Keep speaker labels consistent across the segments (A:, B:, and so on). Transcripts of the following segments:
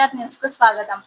A: Gujarat news కు స్వాగతం.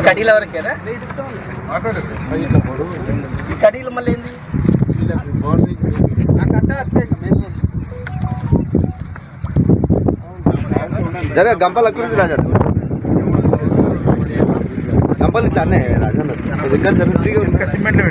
B: కడీల వరకేనా కడీలు మళ్ళీ
C: జర గంపలు అక్కడ రాజా గంపలు ఇట్లా అన్నాయి రాజా దగ్గర జరుగుతుంది ఇంకా సిమెంట్లో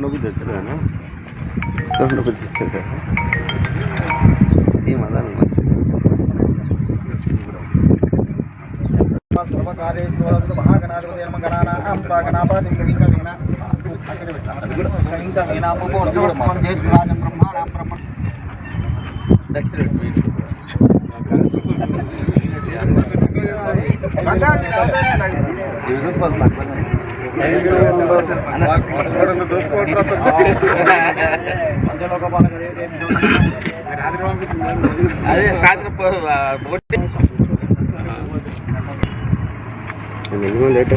C: लोग देखते हैं ना तो लोग देखते हैं ये मजा नहीं लेट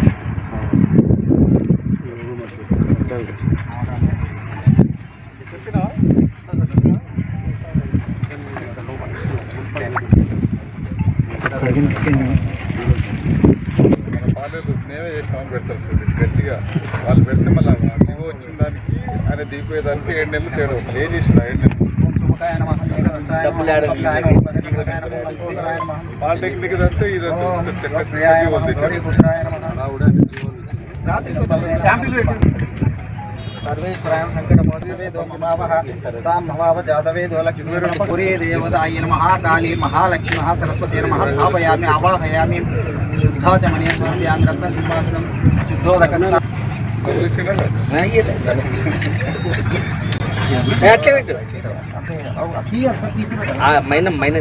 D: మేమే చేసినామని పెడతారు చూడండి గట్టిగా వాళ్ళు పెడితే మళ్ళీ జీవో వచ్చిన దానికి ఆయన దిగిపోయేదానికి 7 నెలలు తేడా ఉంటుంది. ఏం చేసిన 7 నెలలు పాలిటెక్నిక్ అంతా
B: सर्वेश्वरायं संकटमोचवे दोमावः तां भवाव जातवेदो लक्ष्मीपुरी देवतायै नमः काली महालक्ष्मी महासरस्वती नमः स्थापयामि आवाहयामि शुद्धाचमनीय स्वाम्यां रत्नसिंहासनं शुद्धोदकं मैंने मेरे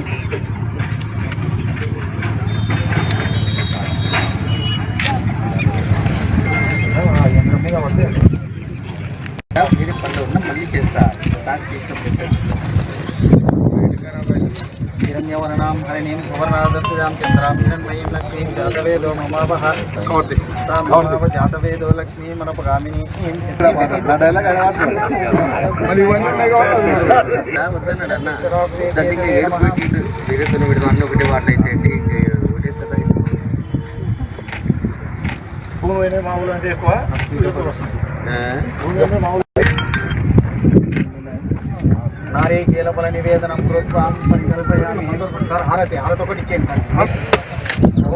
B: पल्ले ఉన్న మళ్ళీ చేస్తా స్టార్ట్ చేస్తాం हिरण्यवर्णां हरिणीं सुवर्णादस्यां चन्द्रां हिरण्मयीं लक्ष्मीं जातवेदो ममावः तां ममाव जातवेदो लक्ष्मीं मनपगामिनीं
D: నా డైలాగ్ మరి ఇవన్నీ ఉన్నాయి కాబట్టి
B: వద్దన్నాడన్న దానికి ఏడు పెట్టిండు వేరేతో విడదు అన్న ఒకటి వాడినైతే ఒకటే
D: భూమి అయినా మామూలు అంటే ఎక్కువ
B: नारीकेलफल निवेदनं कृत्वा संकल्पयामि हारति हारतोकటి ఇచ్చేయండి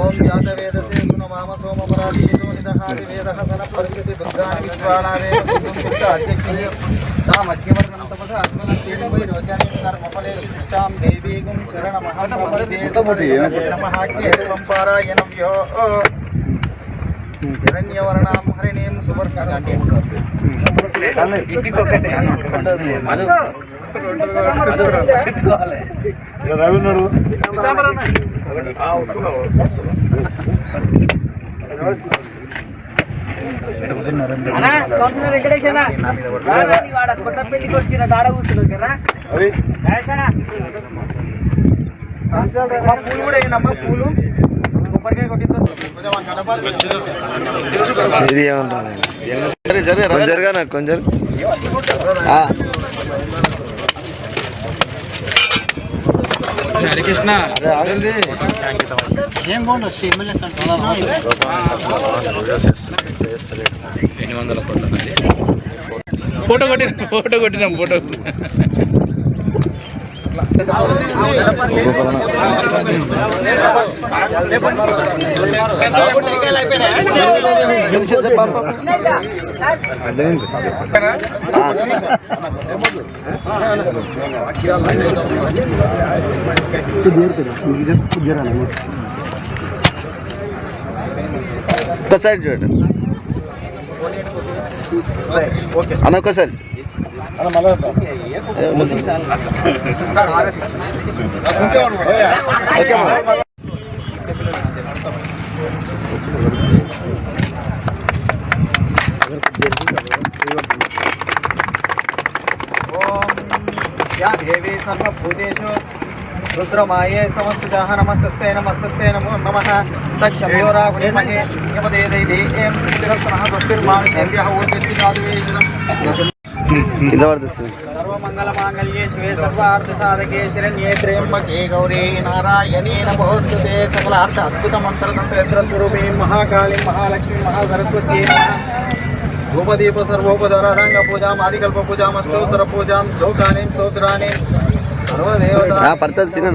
B: ओम जातवेदसे सुनमाम सोमपराधि सोहितहादि वेदः सन परिस्थिति दुर्गानि विश्वानावे सुन्दुक्त अध्यक्षे सा मध्यवर्णं तपस आत्मनस्तेन वै रोचने कर्मफले कृष्टां देवीगुं शरणमहं प्रपद्ये नमः केशवं पारायणव्यो हिरण्यवर्णां हरिणीं सुवर्णगाण्डे ఇంటికొకటే మను
D: రవిన్నాడు
B: కొత్త పెళ్లికి వచ్చిన దాడ కూర్చున్నా పూలు కూడా ఏనమ్మా పూలు కొబ్బరికాయ కొట్టిద్దాం.
C: చేది ఏమంటారు జరగా నాకు కొంచెం
A: హరికృష్ణ
B: ఏం బాగుండదు ఎమ్మెల్యే
A: 800 కొడుతున్నది. ఫోటో కొట్టినాం
C: ఒకసారి చూడండి అన్న ఒకసారి
B: या देवी सर्वभूतेषु रुद्रमाये समस्तजाः नमस्तस्यै नमो नमः तक्षम्योरावृमहे यमदेदैदेयं सिद्धिरत्नः स्वस्तिर्मानुषेभ्यः ऊर्ध्वस्तिनादिवेशनम्
C: కింద పడుతుంది
B: सर्वमङ्गलमाङ्गल्ये शिवे सर्वार्थसाधके शरण्ये त्र्यम्बके गौरी नारायणी नमोस्तुते सकलार्थ अद्भुतमन्त्रतन्त्रयन्त्रस्वरूपे महाकाली महालक्ष्मी महासरस्वती नमः धूमदीप सर्वोपचारांग पूजा आदिकल्प पूजा अष्टोत्तर पूजा श्लोकानि स्तोत्राणि सर्वदेवता
C: పడుతుంది సిన్న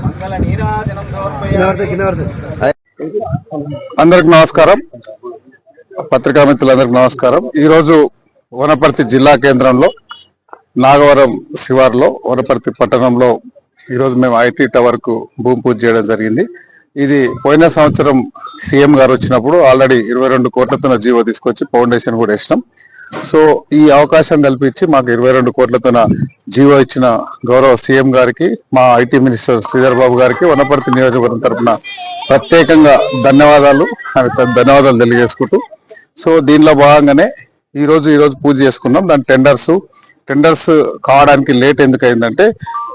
B: मंगल नीराजनं समर्पयामि.
D: అందరికి నమస్కారం. పత్రికా మిత్రులందరికీ నమస్కారం. ఈరోజు వనపర్తి జిల్లా కేంద్రంలో నాగవరం శివార్లో వనపర్తి పట్టణంలో ఈరోజు మేము ఐటీ టవర్ కు భూమి పూజ చేయడం జరిగింది. ఇది పోయిన సంవత్సరం సీఎం గారు వచ్చినప్పుడు ఆల్రెడీ 22 కోట్లతో జీవో తీసుకొచ్చి ఫౌండేషన్ కూడా వేసినాం. సో ఈ అవకాశం కల్పించి మాకు 22 కోట్లతో జీవో ఇచ్చిన గౌరవ సీఎం గారికి, మా ఐటీ మినిస్టర్ శ్రీధర్ బాబు గారికి వనపర్తి నియోజకవర్గం తరఫున ప్రత్యేకంగా ధన్యవాదాలు తెలియజేసుకుంటూ, సో దీనిలో భాగంగానే ఈరోజు పూజ చేసుకున్నాం. దాని టెండర్స్ కావడానికి లేట్ ఎందుకు అయిందంటే,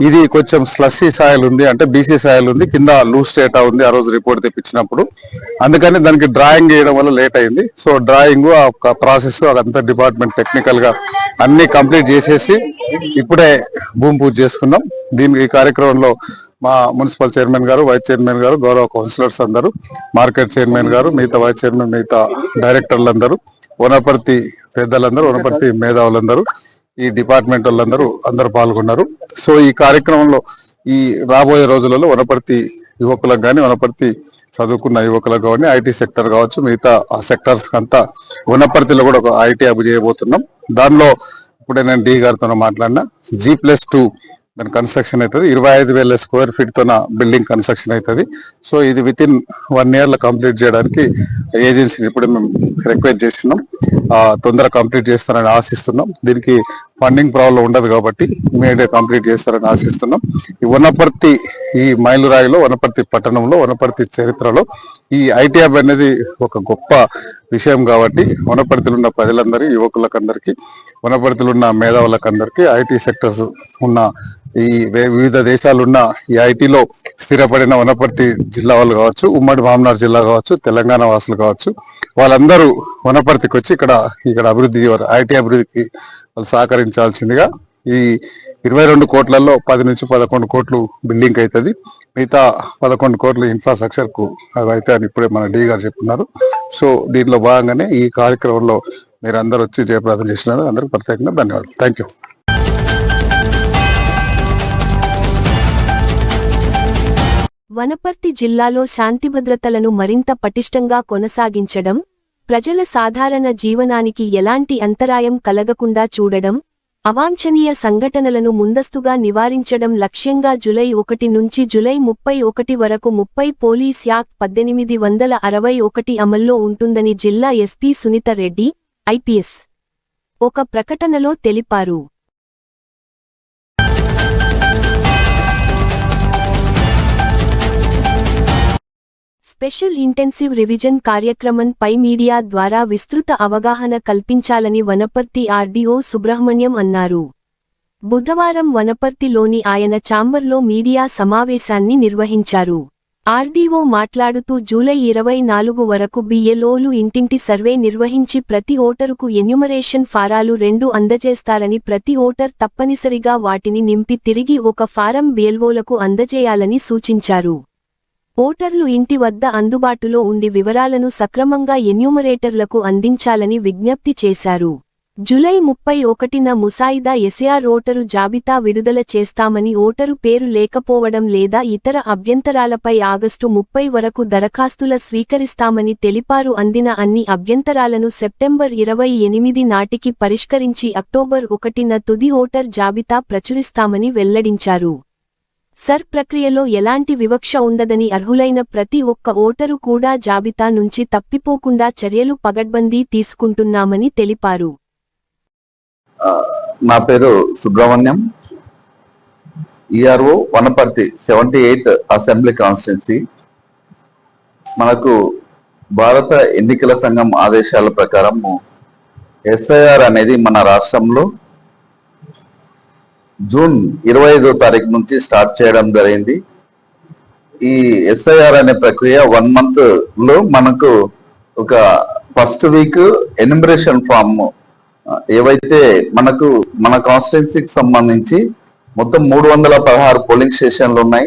D: ఇది కొంచెం స్లస్సీ సాయిల్ ఉంది, అంటే బీసీ సాయిల్ ఉంది, కింద లూజ్ డేటా ఉంది ఆ రోజు రిపోర్ట్ తెప్పించినప్పుడు. అందుకని దానికి డ్రాయింగ్ చేయడం వల్ల లేట్ అయింది. సో డ్రాయింగ్ ఆ ప్రాసెస్ అదంతా డిపార్ట్మెంట్ టెక్నికల్ గా అన్ని కంప్లీట్ చేసేసి ఇప్పుడే భూమి పూజ చేసుకున్నాం. ఈ కార్యక్రమంలో మా మున్సిపల్ చైర్మన్ గారు, వైస్ చైర్మన్ గారు, గౌరవ కౌన్సిలర్స్ అందరూ, మార్కెట్ చైర్మన్ గారు, మిగతా వైస్ చైర్మన్, మిగతా డైరెక్టర్లందరూ, వనపర్తి పెద్దలందరూ, వనపర్తి మేధావులందరూ, ఈ డిపార్ట్మెంట్ వాళ్ళందరూ పాల్గొన్నారు. సో ఈ కార్యక్రమంలో ఈ రాబోయే రోజులలో వనపర్తి యువకులకు కానీ, వనపర్తి చదువుకున్న యువకులకు కానీ, ఐటీ సెక్టర్ కావచ్చు, మిగతా ఆ సెక్టర్స్ అంతా వనపర్తిలో కూడా ఒక ఐటీ హబ్ చేయబోతున్నాం. దానిలో ఇప్పుడే నేను డి గారితో మాట్లాడినా, G+2 దాని కన్స్ట్రక్షన్ అవుతుంది. 25,000 స్క్వేర్ ఫీట్ తోన బిల్డింగ్ కన్స్ట్రక్షన్ అవుతుంది. సో ఇది విత్ ఇన్ 1 year లో కంప్లీట్ చేయడానికి ఏజెన్సీని ఇప్పుడు మేము రిక్వెస్ట్ చేస్తున్నాం. తొందరగా కంప్లీట్ చేస్తారని ఆశిస్తున్నాం. దీనికి ఫండింగ్ ప్రాబ్లం ఉండదు కాబట్టి ఇమీడియట్ కంప్లీట్ చేస్తారని ఆశిస్తున్నాం. ఈ వనపర్తి, ఈ మైలురాయిలో, వనపర్తి పట్టణంలో, వనపర్తి చరిత్రలో ఈ ఐటీ హబ్ అనేది ఒక గొప్ప విషయం కాబట్టి వనపర్తిలో ఉన్న ప్రజలందరి, యువకులకందరికీ, వనపర్తిలో ఉన్న మేధావులకందరికీ, ఐటీ సెక్టర్స్ ఉన్న ఈ వివిధ దేశాలున్న ఈ ఐటీలో స్థిరపడిన వనపర్తి జిల్లా వాళ్ళు కావచ్చు, ఉమ్మడి మామనార్ జిల్లా కావచ్చు, తెలంగాణ వాసులు కావచ్చు, వాళ్ళందరూ వనపర్తికి వచ్చి ఇక్కడ అభివృద్ధి, ఐటీ అభివృద్ధికి వాళ్ళు సహకరించాల్సిందిగా. ఈ 22 కోట్లలో 10 నుంచి 11 కోట్లు బిల్డింగ్ అవుతుంది, మిగతా 11 కోట్లు ఇన్ఫ్రాస్ట్రక్చర్ కు అయితే అని ఇప్పుడే మన డి గారు చెప్తున్నారు. సో దీంట్లో భాగంగానే ఈ కార్యక్రమంలో మీరు అందరూ వచ్చి జయప్రదం చేసినారు. అందరికీ ప్రత్యేకంగా ధన్యవాదాలు. Thank you.
E: వనపర్తి జిల్లాలో శాంతిభద్రతలను మరింత పటిష్టంగా కొనసాగించడం, ప్రజల సాధారణ జీవనానికి ఎలాంటి అంతరాయం కలగకుండా చూడడం, అవాంఛనీయ సంఘటనలను ముందస్తుగా నివారించడం లక్ష్యంగా జూలై 1 నుంచి జూలై 31 వరకు 30 పోలీస్ యాక్ట్ 1861 అమల్లో ఉంటుందని జిల్లా ఎస్పీ సునీత రెడ్డి, ఐపీఎస్ ఒక ప్రకటనలో తెలిపారు. స్పెషల్ ఇంటెన్సివ్ రివిజన్ కార్యక్రమంపై మీడియా ద్వారా విస్తృత అవగాహన కల్పించాలని వనపర్తి ఆర్డీఓ సుబ్రహ్మణ్యం అన్నారు. బుధవారం వనపర్తిలోని ఆయన ఛాంబర్లో మీడియా సమావేశాన్ని నిర్వహించారు. ఆర్డీఓ మాట్లాడుతూ జూలై 24 వరకు బిఎల్ఓలు ఇంటింటి సర్వే నిర్వహించి ప్రతి ఓటరుకు ఎన్యుమరేషన్ ఫారాలు 2 అందజేస్తారని, ప్రతి ఓటర్ తప్పనిసరిగా వాటిని నింపి తిరిగి ఒక ఫారం బిఎల్ఓలకు అందజేయాలని సూచించారు. ఓటర్లు ఇంటి వద్ద అందుబాటులో ఉండి వివరాలను సక్రమంగా ఎన్యూమరేటర్లకు అందించాలని విజ్ఞప్తి చేశారు. జూలై 31న ముసాయిదా ఎస్ఆర్ ఓటరు జాబితా విడుదల చేస్తామని, ఓటరు పేరు లేకపోవడం లేదా ఇతర అభ్యంతరాలపై ఆగస్టు 30 వరకు దరఖాస్తుల స్వీకరిస్తామని తెలిపారు. అందిన అన్ని అభ్యంతరాలను సెప్టెంబర్ 28 నాటికి పరిష్కరించి అక్టోబర్ 1న తుది ఓటర్ జాబితా ప్రచురిస్తామని వెల్లడించారు. సర్ ప్రక్రియలో ఎలాంటి వివక్ష ఉండదని, అర్హులైన ప్రతి ఒక్క ఓటరు కూడా జాబితా నుంచి తప్పిపోకుండా చర్యలు పగడ్బందీ తీసుకుంటున్నామని తెలిపారు.
C: నా పేరు Subrahmanyam, ERO Wanaparthy 78 assembly constituency. మనకు భారత ఎన్నికల సంఘం ఆదేశాల ప్రకారం ఎస్ఐఆర్ అనేది మన రాష్ట్రంలో జూన్ 25వ తారీఖు నుంచి స్టార్ట్ చేయడం జరిగింది. ఈ ఎస్ఐఆర్ అనే ప్రక్రియ 1 month లో మనకు ఒక ఫస్ట్ వీక్ ఎన్యుమరేషన్ ఫామ్ ఏవైతే మనకు మన కాన్స్టిట్యున్సీకి సంబంధించి మొత్తం 316 పోలింగ్ స్టేషన్లు ఉన్నాయి,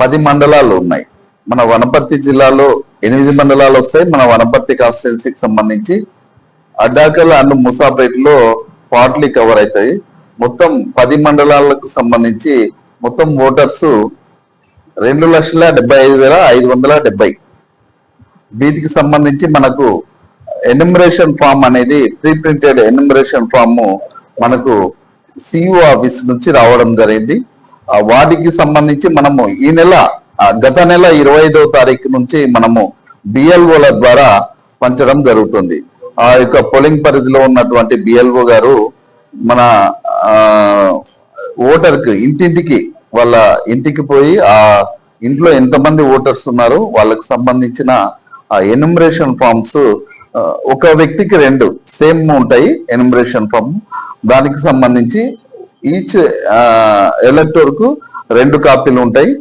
C: 10 మండలాలు ఉన్నాయి. మన వనపర్తి జిల్లాలో 8 మండలాలు వస్తాయి. మన వనపర్తి కాన్స్టిట్యున్సీకి సంబంధించి అడ్డాకల్ అండ్ ముసాపేటలో పార్ట్లీ కవర్ అవుతాయి. మొత్తం 10 మండలాలకు సంబంధించి మొత్తం ఓటర్స్ 2,75,570. వీటికి సంబంధించి మనకు ఎన్యుమరేషన్ ఫామ్ అనేది ప్రీ ప్రింటెడ్ ఎన్యుమరేషన్ ఫామ్ మనకు సిఇఓ ఆఫీస్ నుంచి రావడం జరిగింది. వాటికి సంబంధించి మనము ఈ నెల గత నెల 25వ తారీఖు నుంచి మనము బిఎల్ఓల ద్వారా పంచడం జరుగుతుంది. ఆ యొక్క పోలింగ్ పరిధిలో ఉన్నటువంటి బిఎల్ఓ గారు మన ఓటర్కి ఇంటింటికి వాళ్ళ ఇంటికి పోయి ఆ ఇంట్లో ఎంతమంది ఓటర్స్ ఉన్నారో వాళ్ళకి సంబంధించిన ఆ ఎన్యుమరేషన్ ఫామ్స్ ఒక వ్యక్తికి 2 సేమ్ ఉంటాయి ఎన్యుమరేషన్ ఫామ్. దానికి సంబంధించి ఈచ్ ఎలక్టోర్ కు 2 కాపీలు ఉంటాయి.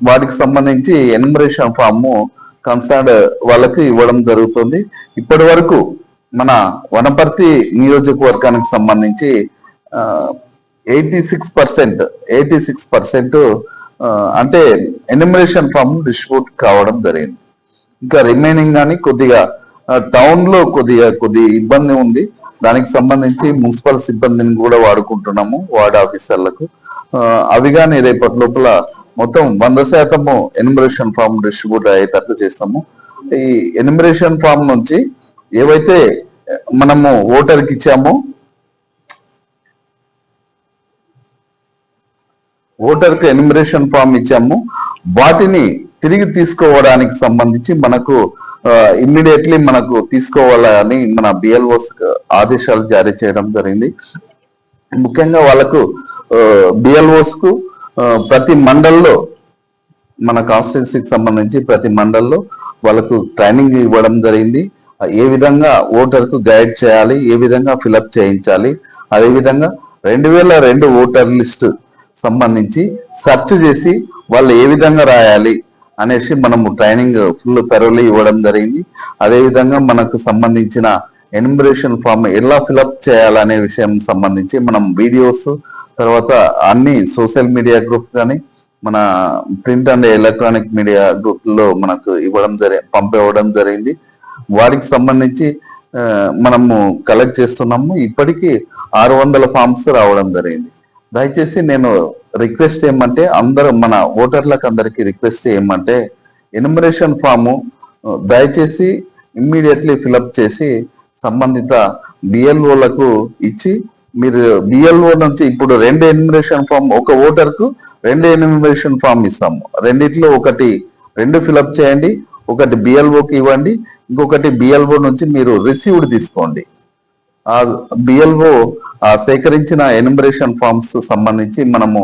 C: వాటికి సంబంధించి ఎన్యుమరేషన్ ఫామ్ కన్సర్న్ వాళ్ళకి ఇవ్వడం జరుగుతుంది. ఇప్పటి వరకు మన వనపర్తి నియోజకవర్గానికి సంబంధించి 86% అంటే ఎన్యుమరేషన్ ఫామ్ డిస్ట్రిబ్యూట్ కావడం జరిగింది. ఇంకా రిమైనింగ్ కానీ కొద్దిగా టౌన్ లో కొద్దిగా ఇబ్బంది ఉంది. దానికి సంబంధించి మున్సిపల్ సిబ్బందిని కూడా వాడుకుంటున్నాము, వార్డ్ ఆఫీసర్లకు. అవి కానీ రేపటి లోపల మొత్తం 100% ఎన్యుమరేషన్ ఫామ్ డిస్ట్రిబ్యూట్ అయ్యేటట్లు చేస్తాము. ఈ ఎన్యుమరేషన్ ఫామ్ నుంచి ఏవైతే మనము ఓటర్కి ఇచ్చామో, ఓటర్కి ఎన్యుమరేషన్ ఫామ్ ఇచ్చాము, వాటిని తిరిగి తీసుకోవడానికి సంబంధించి మనకు ఇమ్మీడియట్లీ మనకు తీసుకోవాలని మన బిఎల్ఓస్ ఆదేశాలు జారీ చేయడం జరిగింది. ముఖ్యంగా వాళ్ళకు బిఎల్ఓస్ కు ప్రతి మండల్లో మన కాన్స్టిట్యున్సీకి సంబంధించి ప్రతి మండల్లో వాళ్ళకు ట్రైనింగ్ ఇవ్వడం జరిగింది. ఏ విధంగా ఓటర్ కు గైడ్ చేయాలి, ఏ విధంగా ఫిలప్ చేయించాలి, అదేవిధంగా 2002 ఓటర్ లిస్ట్ సంబంధించి సెర్చ్ చేసి వాళ్ళు ఏ విధంగా రాయాలి అనేసి మనము ట్రైనింగ్ ఫుల్ థరోలీ ఇవ్వడం జరిగింది. అదేవిధంగా మనకు సంబంధించిన ఎన్యుమరేషన్ ఫామ్ ఎలా ఫిలప్ చేయాలనే విషయం సంబంధించి మనం వీడియోస్, తర్వాత అన్ని సోషల్ మీడియా గ్రూప్ కానీ మన print and electronic media group లో మనకు పంపివ్వడం జరిగింది. వాటికి సంబంధించి మనము కలెక్ట్ చేస్తున్నాము. ఇప్పటికీ 600 ఫామ్స్ రావడం జరిగింది. దయచేసి నేను రిక్వెస్ట్ ఏమంటే అందరూ మన ఓటర్లకు అందరికి రిక్వెస్ట్ ఏమంటే ఎన్యుమరేషన్ ఫాము దయచేసి ఇమ్మీడియట్లీ ఫిలప్ చేసి సంబంధిత బిఎల్ఓలకు ఇచ్చి, మీరు బిఎల్ఓ నుంచి ఇప్పుడు 2 ఎన్యుమరేషన్ ఫామ్, ఒక ఓటర్ కు 2 ఎన్యుమరేషన్ ఫామ్ ఇస్తాము. రెండిట్లో ఒకటి 2 ఫిలప్ చేయండి, ఒకటి బిఎల్ఓకి ఇవ్వండి, ఇంకొకటి బిఎల్ఓ నుంచి మీరు రిసీవ్డ్ తీసుకోండి. ఆ బిఎల్ఓ ఆ సేకరించిన ఎన్యుమరేషన్ ఫామ్స్ సంబంధించి మనము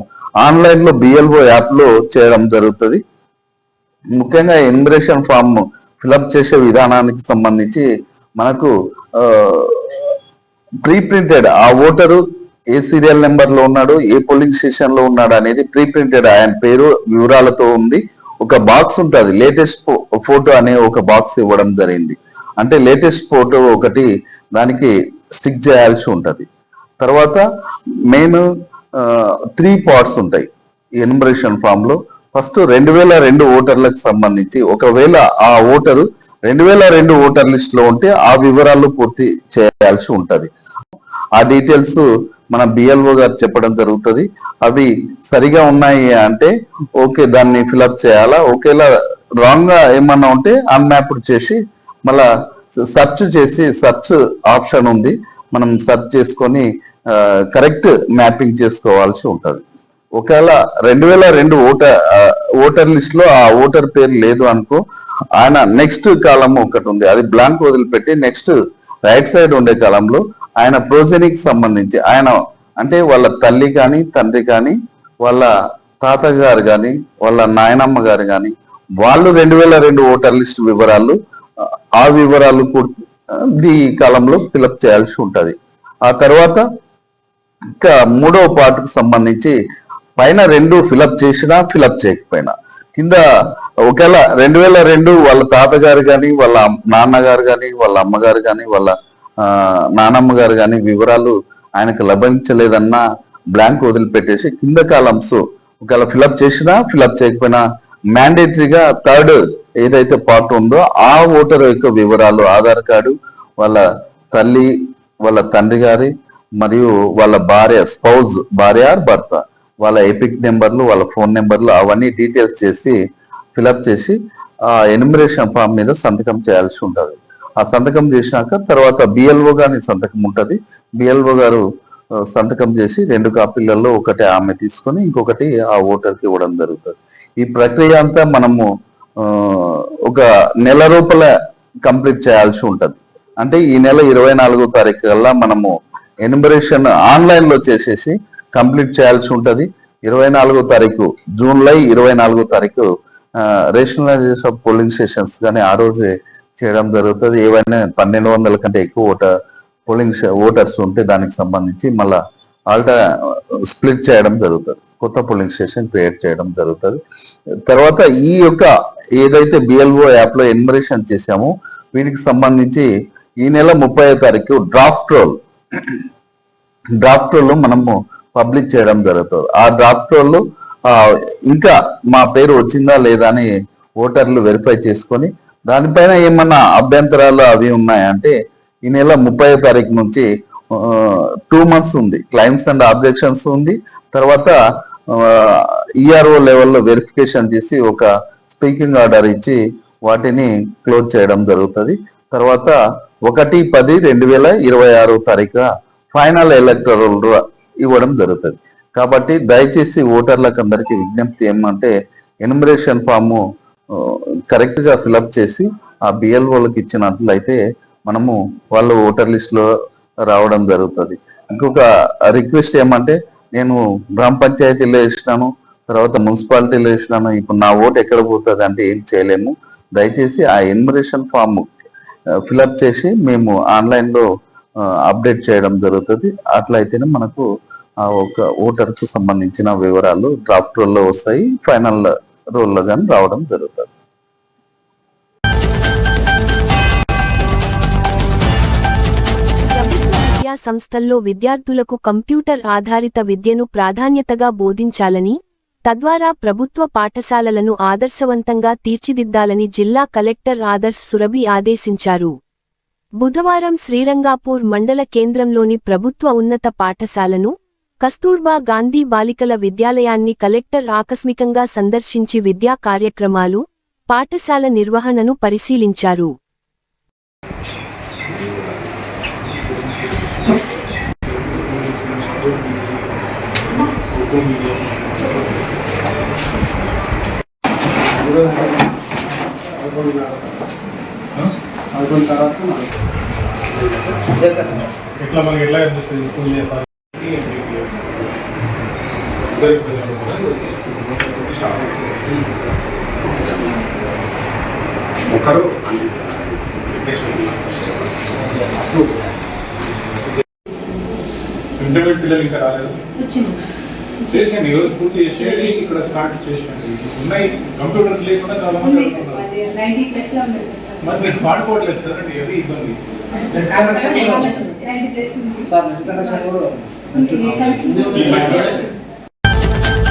C: ఆన్లైన్ లో బిఎల్ఓ యాప్ లో చేయడం జరుగుతుంది. ముఖ్యంగా ఎన్యుమరేషన్ ఫామ్ ఫిలప్ చేసే విధానానికి సంబంధించి మనకు ప్రీ ప్రింటెడ్ ఆ ఓటరు ఏ సీరియల్ నెంబర్ లో ఉన్నాడు, ఏ పోలింగ్ స్టేషన్ లో ఉన్నాడు అనేది ప్రీ ప్రింటెడ్ ఆయన పేరు వివరాలతో ఉంది. ఒక బాక్స్ ఉంటుంది, లేటెస్ట్ ఫోటో అనే ఒక బాక్స్ ఇవ్వడం జరిగింది. అంటే లేటెస్ట్ ఫోటో ఒకటి దానికి స్టిక్ చేయాల్సి ఉంటది. తర్వాత మెయిన్ 3 పార్ట్స్ ఉంటాయి ఈ ఎన్యుమరేషన్ ఫామ్ లో. ఫస్ట్ 2002 ఓటర్లకు సంబంధించి ఒకవేళ ఆ ఓటరు 2002 ఓటర్ లిస్ట్ లో ఉంటే ఆ వివరాలు పూర్తి చేయాల్సి ఉంటది. ఆ డీటెయిల్స్ మన బిఎల్ఓ గారు చెప్పడం జరుగుతుంది. అవి సరిగా ఉన్నాయి అంటే ఓకే దాన్ని ఫిలప్ చేయాలా, ఒకేలా రాంగ్ గా ఏమన్నా ఉంటే అన్మ్యాప్డ్ చేసి మళ్ళా సెర్చ్ చేసి, సెర్చ్ ఆప్షన్ ఉంది, మనం సెర్చ్ చేసుకొని కరెక్ట్ మ్యాపింగ్ చేసుకోవాల్సి ఉంటది. ఒకవేళ 2002 ఓటర్ లిస్ట్ లో ఆ ఓటర్ పేరు లేదు అనుకో, ఆయన నెక్స్ట్ కాలం ఒకటి ఉంది, అది బ్లాంక్ వదిలిపెట్టి నెక్స్ట్ రైట్ సైడ్ ఉండే కాలంలో ఆయన ప్రోజెనిక్ సంబంధించి ఆయన అంటే వాళ్ళ తల్లి కానీ తండ్రి కానీ వాళ్ళ తాతగారు కానీ వాళ్ళ నాయనమ్మ గారు కానీ వాళ్ళు 2002 ఓటర్ లిస్ట్ వివరాలు, ఆ వివరాలు ఈ కాలంలో ఫిలప్ చేయాల్సి ఉంటది. ఆ తర్వాత ఇంకా 3వ పార్ట్కు సంబంధించి పైన 2 ఫిలప్ చేసినా ఫిలప్ చేయకపోయినా కింద ఒకవేళ 2002 వాళ్ళ తాతగారు కానీ వాళ్ళ నాన్నగారు కానీ వాళ్ళ అమ్మగారు కానీ వాళ్ళ నానమ్మ గారు కానీ వివరాలు ఆయనకు లభించలేదన్నా బ్లాంక్ వదిలిపెట్టేసి కింద కాలమ్స్ ఒకవేళ ఫిలప్ చేసినా ఫిలప్ చేయకపోయినా మ్యాండేటరీగా 3rd ఏదైతే పార్ట్ ఉందో ఆ ఓటర్ యొక్క వివరాలు, ఆధార్ కార్డు, వాళ్ళ తల్లి వాళ్ళ తండ్రి గారి మరియు వాళ్ళ భార్య స్పౌజ్, భార్య ఆర్ భర్త, వాళ్ళ ఎపిక్ నెంబర్లు, వాళ్ళ ఫోన్ నెంబర్లు అవన్నీ డీటెయిల్స్ చేసి ఫిలప్ చేసి ఆ ఎన్యుమరేషన్ ఫామ్ మీద సంతకం చేయాల్సి ఉంటుంది. ఆ సంతకం చేసినాక తర్వాత బిఎల్ఓ గారి సంతకం ఉంటుంది. బిఎల్ఓ గారు సంతకం చేసి 2 కాపీలలో ఒకటి ఆమె తీసుకొని ఇంకొకటి ఆ ఓటర్కి ఇవ్వడం జరుగుతుంది. ఈ ప్రక్రియ అంతా మనము ఒక నెల లోపల కంప్లీట్ చేయాల్సి ఉంటుంది. అంటే ఈ నెల 24వ తారీఖు కల్లా మనము ఎన్యుమరేషన్ ఆన్లైన్ లో చేసేసి కంప్లీట్ చేయాల్సి ఉంటది. 24వ తారీఖు జూలై 24వ తారీఖు రేషనలైజేషన్ ఆఫ్ పోలింగ్ స్టేషన్స్ కానీ ఆ రోజే చేయడం జరుగుతుంది. ఏవైనా 1200 కంటే ఎక్కువ ఓటర్స్ ఉంటే దానికి సంబంధించి మళ్ళా స్ప్లిట్ చేయడం జరుగుతుంది, కొత్త పోలింగ్ స్టేషన్ క్రియేట్ చేయడం జరుగుతుంది. తర్వాత ఈ యొక్క ఏదైతే బిఎల్ఓ యాప్ లో ఎన్యుమరేషన్ చేశామో వీటికి సంబంధించి ఈ నెల 30వ తారీఖు డ్రాఫ్ట్ రోల్ మనము పబ్లిక్ చేయడం జరుగుతుంది. ఆ డ్రాఫ్ట్ రోల్ ఇంకా మా పేరు వచ్చిందా లేదా అని ఓటర్లు వెరిఫై చేసుకొని దానిపైన ఏమన్నా అభ్యంతరాలు అవి ఉన్నాయంటే ఈ నెల 30వ తారీఖు నుంచి 2 months ఉంది, క్లైమ్స్ అండ్ ఆబ్జెక్షన్స్ ఉంది. తర్వాత ఈఆర్ఓ లెవెల్లో వెరిఫికేషన్ చేసి ఒక స్పీకింగ్ ఆర్డర్ ఇచ్చి వాటిని క్లోజ్ చేయడం జరుగుతుంది. తర్వాత 1/10/2026 తారీఖు ఫైనల్ ఎలక్టరల్ ఇవ్వడం జరుగుతుంది. కాబట్టి దయచేసి ఓటర్లకు అందరికీ విజ్ఞప్తి ఏమంటే ఎన్యుమరేషన్ ఫాము కరెక్ట్ గా ఫిలప్ చేసి ఆ బిఎల్ఓలకు ఇచ్చినట్లయితే మనము వాళ్ళు ఓటర్ లిస్ట్ లో రావడం జరుగుతుంది. ఇంకొక రిక్వెస్ట్ ఏమంటే నేను గ్రామ పంచాయతీలో వేసినాను, తర్వాత మున్సిపాలిటీలో వేసినాను, ఇప్పుడు నా ఓటు ఎక్కడ పోతుంది అంటే ఏం చేయలేము. దయచేసి ఆ ఎన్యుమరేషన్ ఫామ్ ఫిలప్ చేసి మేము ఆన్లైన్ లో అప్డేట్ చేయడం జరుగుతుంది. అట్లయితేనే మనకు ఆ ఒక ఓటర్ కు సంబంధించిన వివరాలు డ్రాఫ్ట్ రోల్లో వస్తాయి, ఫైనల్ రోల్లో కానీ రావడం జరుగుతుంది.
E: విద్యా సంస్థల్లో విద్యార్థులకు కంప్యూటర్ ఆధారిత విద్యను ప్రాధాన్యతగా బోధించాలని, తద్వారా ప్రభుత్వ పాఠశాలలను ఆదర్శవంతంగా తీర్చిదిద్దాలని జిల్లా కలెక్టర్ ఆదర్శ్ సురభి ఆదేశించారు. బుధవారం శ్రీరంగాపూర్ మండల కేంద్రంలోని ప్రభుత్వ ఉన్నత పాఠశాలను, కస్తూర్బా గాంధీ బాలికల విద్యాలయాన్ని కలెక్టర్ ఆకస్మికంగా సందర్శించి విద్యా కార్యక్రమాలు, పాఠశాల నిర్వహణను పరిశీలించారు.
F: ఎట్లా మనకి ఎట్లా అనిపిస్తుంది స్కూల్ చెప్పాలి ఒకరు ఇంటర్మీడియట్ పిల్లలు ఇంకా రాలేదు. చేసేయండి, ఈరోజు పూర్తి చేసేయండి, ఇక్కడ స్టార్ట్ చేసేయండి. ఉన్నాయి కంప్యూటర్స్ లేకుండా చాలా మంది అడుగుతున్నారు. మరి మీరు వాడుకోవట్లేదు కదండి, అది ఇబ్బంది.
B: సార్